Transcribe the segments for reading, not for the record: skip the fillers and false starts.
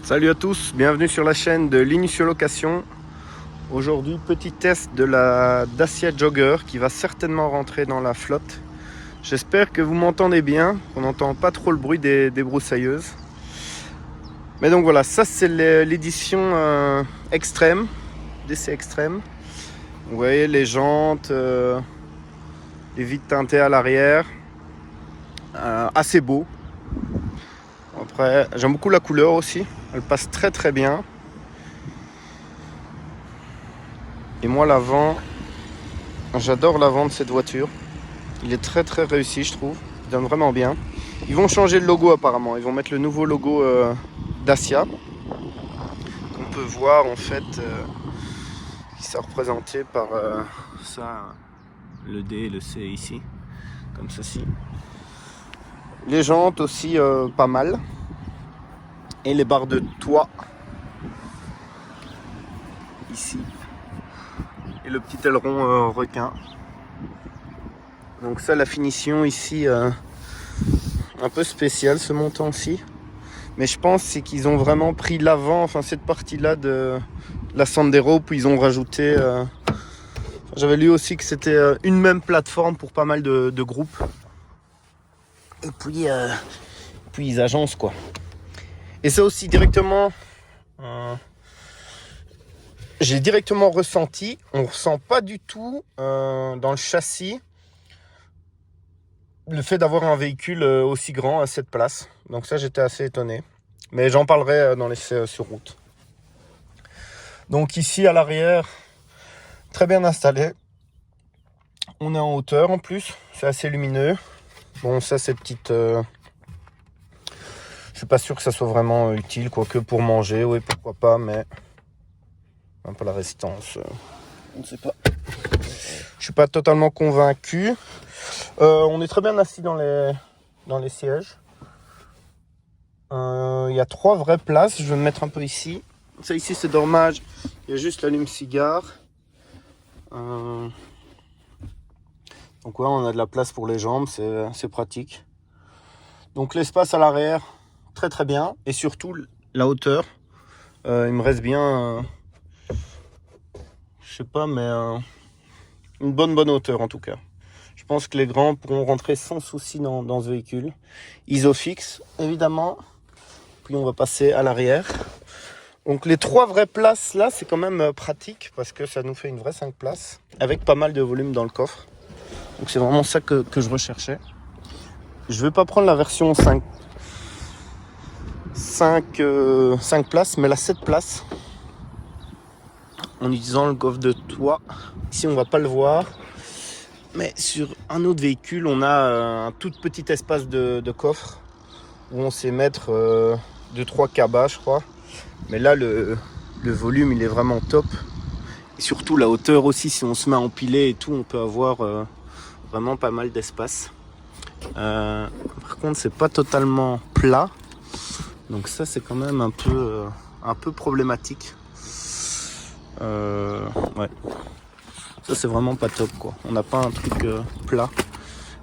Salut à tous, bienvenue sur la chaîne de Linusio Location. Aujourd'hui, petit test de la Dacia Jogger qui va certainement rentrer dans la flotte. J'espère que vous m'entendez bien, qu'on n'entend pas trop le bruit des broussailleuses. Mais donc voilà, ça c'est l'édition extrême, DC extrême. Vous voyez les jantes, les vitres teintées à l'arrière, assez beau. Après, j'aime beaucoup la couleur aussi, elle passe très très bien. Et moi l'avant, j'adore l'avant de cette voiture. Il est très très réussi, je trouve. Il donne vraiment bien. Ils vont changer le logo apparemment. Ils vont mettre le nouveau logo Dacia. On peut voir en fait qui sera représenté par ça, le D et le C ici, comme ceci. Les jantes aussi pas mal. Et les barres de toit ici. Et le petit aileron requin. Donc ça, la finition ici, un peu spéciale ce montant-ci. Mais je pense c'est qu'ils ont vraiment pris l'avant, enfin cette partie-là de la Sandero, puis ils ont rajouté... J'avais lu aussi que c'était une même plateforme pour pas mal de groupes. Et puis ils agencent quoi. Et ça aussi directement... j'ai directement ressenti, on ne ressent pas du tout dans le châssis le fait d'avoir un véhicule aussi grand à cette place. Donc ça, j'étais assez étonné. Mais j'en parlerai dans l'essai sur route. Donc ici, à l'arrière, très bien installé. On est en hauteur en plus, c'est assez lumineux. Bon, ça, c'est petite... je suis pas sûr que ça soit vraiment utile, quoique pour manger, oui, pourquoi pas, mais... un peu la résistance, on ne sait pas. Je suis pas totalement convaincu. On est très bien assis dans les sièges. Il y a 3 vraies places. Je vais me mettre un peu ici. Ça ici c'est dommage. Il y a juste l'allume-cigare. Donc ouais, on a de la place pour les jambes. C'est pratique. Donc l'espace à l'arrière, très très bien. Et surtout la hauteur. Il me reste bien... je sais pas, mais une bonne hauteur en tout cas. Je pense que les grands pourront rentrer sans souci dans ce véhicule. Isofix, évidemment. Puis on va passer à l'arrière. Donc les 3 vraies places là, c'est quand même pratique parce que ça nous fait une vraie 5 places avec pas mal de volume dans le coffre. Donc c'est vraiment ça que je recherchais. Je vais pas prendre la version 5 places, mais la 7 places. En utilisant le coffre de toit. Ici on va pas le voir. Mais sur un autre véhicule, on a un tout petit espace de coffre où on sait mettre 2-3 cabas, je crois. Mais là, le volume, il est vraiment top. Et surtout, la hauteur aussi, si on se met à empiler et tout, on peut avoir vraiment pas mal d'espace. Par contre, c'est pas totalement plat. Donc ça, c'est quand même un peu problématique. Ouais. Ça c'est vraiment pas top quoi. On n'a pas un truc plat.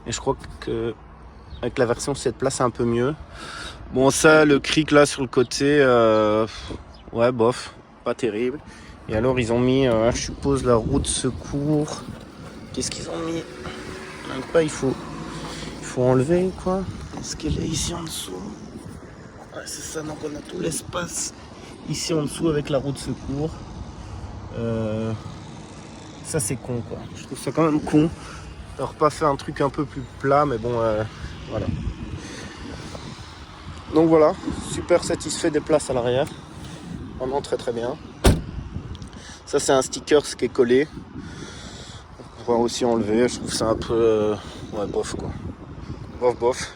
Et je crois que avec la version 7 places c'est un peu mieux. Bon ça le cric là sur le côté ouais bof, pas terrible. Et alors ils ont mis je suppose la roue de secours. Qu'est-ce qu'ils ont mis? Donc pas il faut enlever quoi. Est-ce qu'elle est ici en dessous? Ouais c'est ça, donc on a tout l'espace ici en dessous avec la roue de secours. Ça c'est con quoi, je trouve ça quand même con d'avoir pas fait un truc un peu plus plat, mais bon voilà. Donc voilà, super satisfait des places à l'arrière, vraiment très très bien. Ça c'est un sticker qui est collé, on pourra aussi enlever, je trouve ça un peu ouais bof quoi, bof.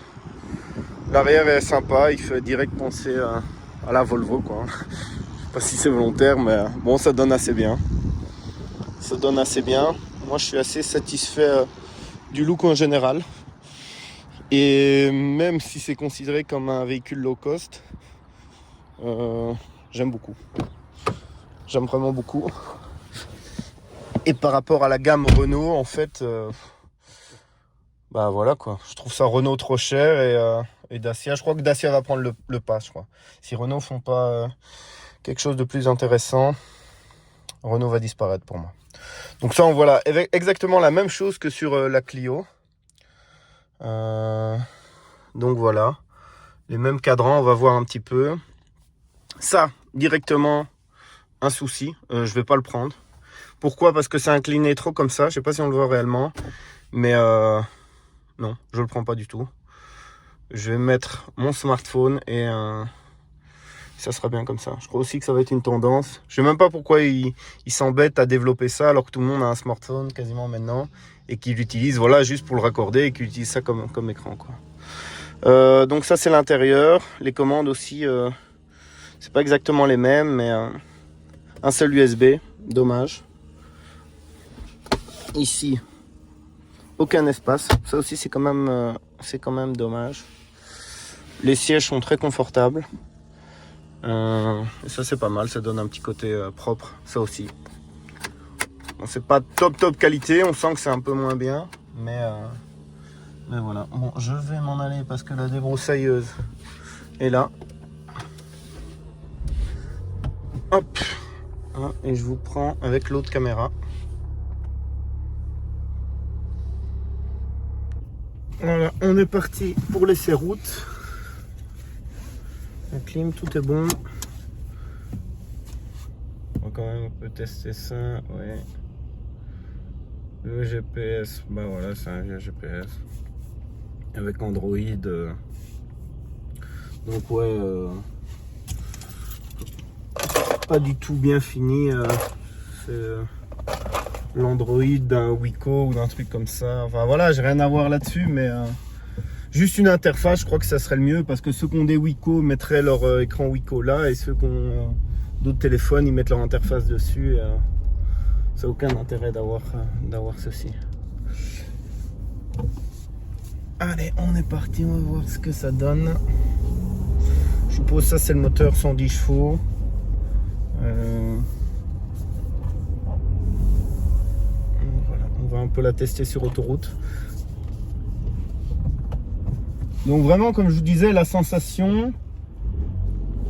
L'arrière est sympa, il fait direct penser à la Volvo quoi. Je sais pas si c'est volontaire, mais bon ça donne assez bien. Moi je suis assez satisfait du look en général. Et même si c'est considéré comme un véhicule low cost, j'aime beaucoup. J'aime vraiment beaucoup. Et par rapport à la gamme Renault, en fait, bah voilà quoi. Je trouve ça Renault trop cher et Dacia. Je crois que Dacia va prendre le pas, je crois. Si Renault font pas quelque chose de plus intéressant, Renault va disparaître pour moi. Donc ça, voilà, exactement la même chose que sur la Clio. Donc voilà, les mêmes cadrans, on va voir un petit peu. Ça, directement, un souci, je vais pas le prendre. Pourquoi? Parce que c'est incliné trop comme ça, je sais pas si on le voit réellement, mais non, je le prends pas du tout. Je vais mettre mon smartphone et ça sera bien comme ça. Je crois aussi que ça va être une tendance. Je sais même pas pourquoi ils s'embêtent à développer ça alors que tout le monde a un smartphone quasiment maintenant et qu'ils l'utilisent voilà, juste pour le raccorder et qu'ils utilisent ça comme écran, quoi. Donc ça c'est l'intérieur. Les commandes aussi, c'est pas exactement les mêmes, mais un seul USB, dommage. Ici, aucun espace. Ça aussi c'est quand même dommage. Les sièges sont très confortables. Et ça c'est pas mal, ça donne un petit côté propre, ça aussi. Bon, c'est pas top qualité, on sent que c'est un peu moins bien, mais voilà. Bon, je vais m'en aller parce que la débroussailleuse est là. Hop, et je vous prends avec l'autre caméra. Voilà, on est parti pour laisser route. La clim, tout est bon. On va quand même un peu tester ça, ouais. Le GPS, bah voilà, c'est un vieux GPS. Avec Android. Donc ouais, pas du tout bien fini. C'est l'Android d'un Wiko ou d'un truc comme ça. Enfin voilà, j'ai rien à voir là-dessus, mais juste une interface, je crois que ça serait le mieux parce que ceux qui ont des Wiko mettraient leur écran Wiko là et ceux qui ont d'autres téléphones, ils mettent leur interface dessus. Ça n'a aucun intérêt d'avoir ceci. Allez, on est parti, on va voir ce que ça donne. Je suppose ça c'est le moteur 110 chevaux. Voilà, on va un peu la tester sur autoroute. Donc vraiment, comme je vous disais, la sensation,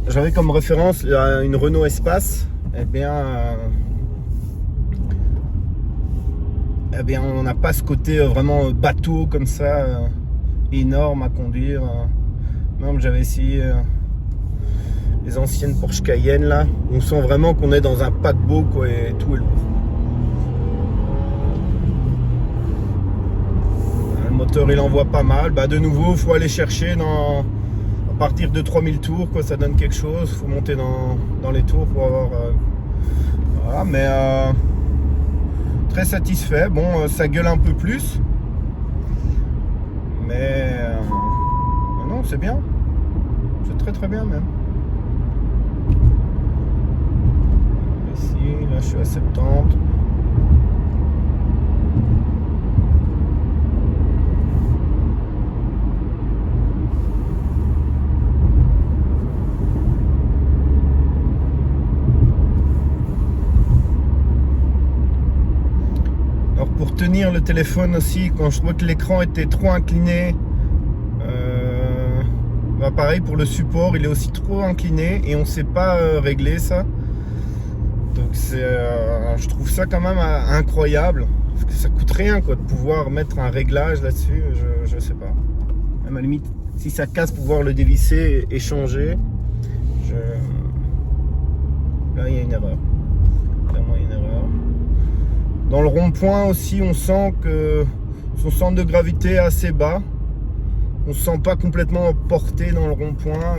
j'avais comme référence une Renault Espace. Eh bien, on n'a pas ce côté vraiment bateau comme ça, énorme à conduire. Même j'avais essayé les anciennes Porsche Cayenne là, on sent vraiment qu'on est dans un paquebot quoi, et tout est lourd. Le moteur il envoie pas mal. Bah, de nouveau, il faut aller chercher à partir de 3000 tours, quoi, ça donne quelque chose. Il faut monter dans les tours pour avoir. Voilà, mais très satisfait. Bon, ça gueule un peu plus, mais non, c'est bien. C'est très bien même. Ici, là, je suis à 70. Alors pour tenir le téléphone aussi, quand je trouvais que l'écran était trop incliné, bah pareil pour le support, il est aussi trop incliné et on ne sait pas régler ça. Donc je trouve ça quand même incroyable, parce que ça coûte rien quoi, de pouvoir mettre un réglage là-dessus, je sais pas. À ma limite, si ça casse, pouvoir le dévisser et changer. Là, il y a une erreur. Clairement, il y a une erreur. Dans le rond-point aussi, on sent que son centre de gravité est assez bas. On ne se sent pas complètement porté dans le rond-point.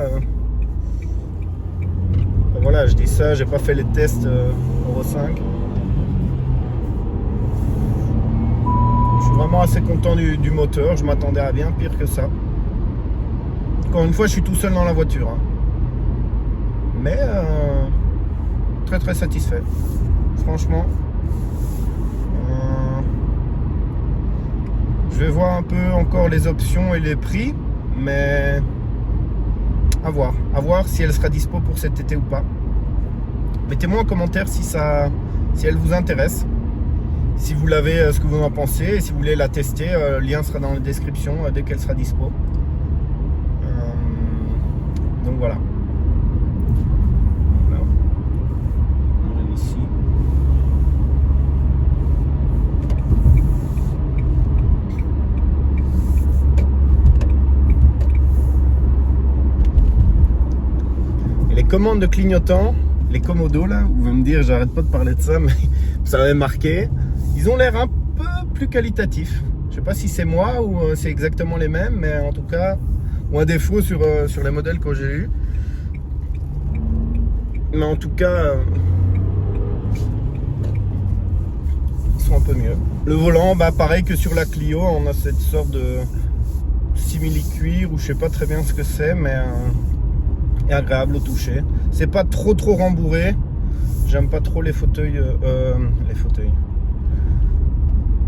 Voilà, je dis ça, j'ai pas fait les tests Euro 5. Je suis vraiment assez content du moteur, je m'attendais à bien pire que ça. Encore une fois, je suis tout seul dans la voiture. Hein. Mais très satisfait. Franchement. Je vais voir un peu encore les options et les prix, mais à voir si elle sera dispo pour cet été ou pas. Mettez-moi en commentaire si elle vous intéresse. Si vous l'avez, ce que vous en pensez, et si vous voulez la tester, le lien sera dans la description dès qu'elle sera dispo. Donc voilà. Voilà. On est ici. Et les commandes de clignotant, les commodos là, vous allez me dire, j'arrête pas de parler de ça, mais ça m'avait marqué. Ils ont l'air un peu plus qualitatifs. Je sais pas si c'est moi ou c'est exactement les mêmes, mais en tout cas, ou un défaut sur les modèles que j'ai eu. Mais en tout cas, ils sont un peu mieux. Le volant, bah pareil que sur la Clio, on a cette sorte de simili-cuir ou je sais pas très bien ce que c'est, mais est agréable au toucher. C'est pas trop rembourré. J'aime pas trop les fauteuils.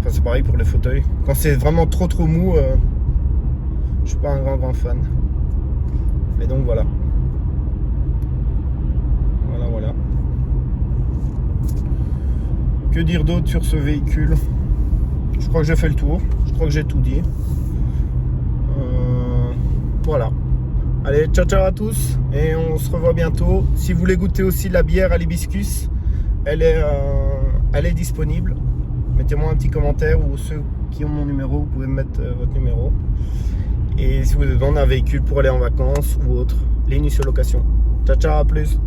Enfin, c'est pareil pour les fauteuils. Quand c'est vraiment trop mou, je suis pas un grand fan. Mais donc voilà. Voilà. Que dire d'autre sur ce véhicule? Je crois que j'ai fait le tour. Je crois que j'ai tout dit. Voilà. Allez, ciao à tous. Et on se revoit bientôt. Si vous voulez goûter aussi la bière à l'hibiscus, elle est disponible. Mettez-moi un petit commentaire, ou ceux qui ont mon numéro, vous pouvez me mettre votre numéro. Et si vous voulez vendre un véhicule pour aller en vacances ou autre, Linux sur location. Ciao, à plus.